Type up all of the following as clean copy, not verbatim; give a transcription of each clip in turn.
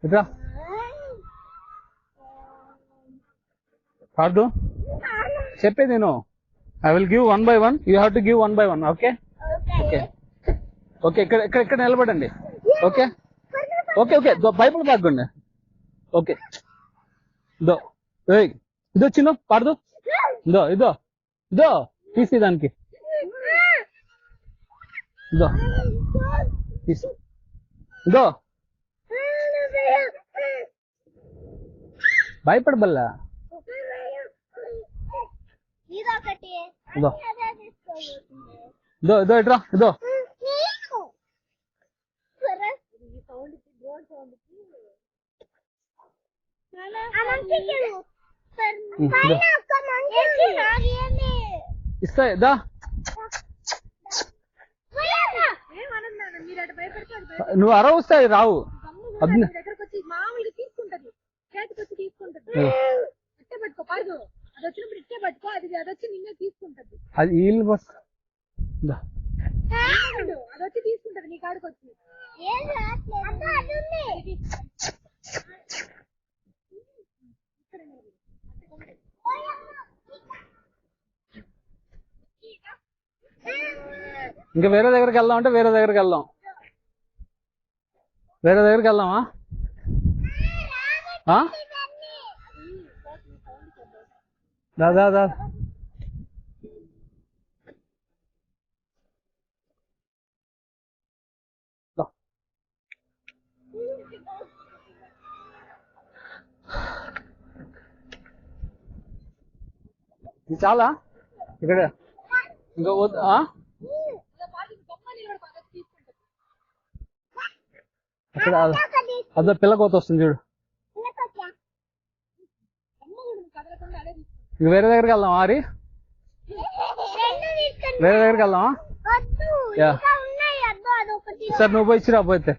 ఇట్రా పాడు చెప్పేది నేను. I will give 1 by 1. You have to give 1 by 1. Okay okay okay. ఇక్కడ ఇక్కడ ఇక్కడ నిలబడండి. Okay okay okay. బైబుల్ బాగుండి. ఓకే దో ఇదో చిన్న పాడదు. ఇదో ఇదో ఇదో తీసి దానికి ఇదో తీసి ఇదో భయపడబల్లా ఇదో ఇదో ఇదో ఇట్రా ఇదో ఇస్తాయి దా. నువ్వు అరవస్తాయి రావు. అది వీళ్ళు బస్ అదొచ్చి తీసుకుంటది నీ కాడికి వచ్చి. ఇంకా వేరే దగ్గరికి వెళ్దాం అంటే వేరే దగ్గరికి వెళ్దాం. వేరే దగ్గరికి వెళ్దామా? దాదా దా చాలా ఇక్కడ ఇంకా అక్కడ అదో పిల్ల కోత వస్తుంది చూడు. ఇంక వేరే దగ్గరికి వెళ్దామా? ఆరి వేరే దగ్గరికి వెళ్దామా? సార్ నువ్వు పోయి ఇచ్చిరా పోతే.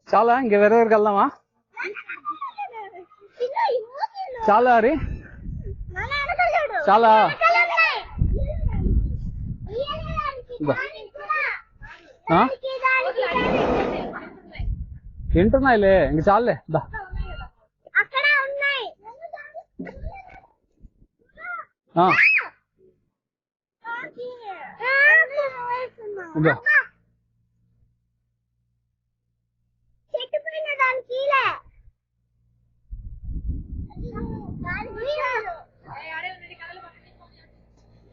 చాలా ఇంక వేరే దగ్గరికి వెళ్దామా? చాలా అరి చాలా వింటున్నాయిలే ఇంక చాలే దా.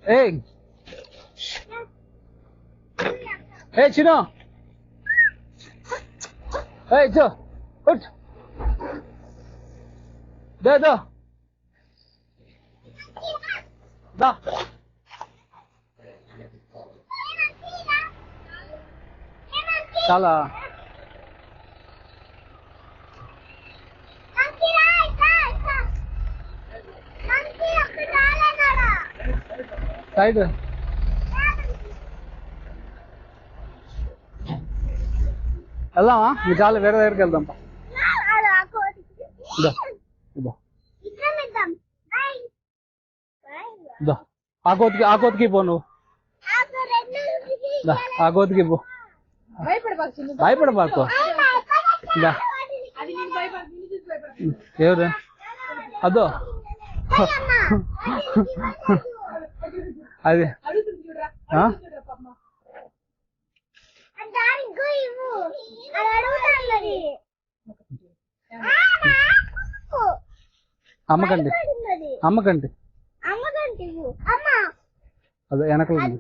ఏయ్ ఏ చిన్న ఏయ్ చో ఉట్ దా దా దా. చాలా సైడ్ వెళ్దామా? మీ చాలా వేరే దగ్గరికి వెళ్దాం. ఆ కోతికి పో నువ్వు. ఆ కోతికి పో. భయపడబాకు. ఎవరు అదో అది అమ్మకండి అమ్మకండి అదే వెనకలు ఉంది.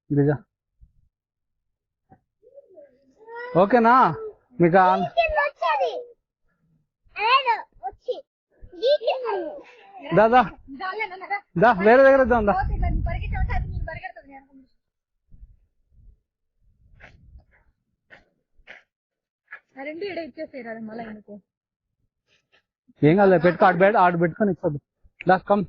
నిజా ఓకేనా మీకు? దాదా దా వేరే దగ్గర ఇద్దాం దా. ఏం కాదు పెట్టుకో ఆడ పెట్టుకొని ఇచ్చొద్దు దా కమ్.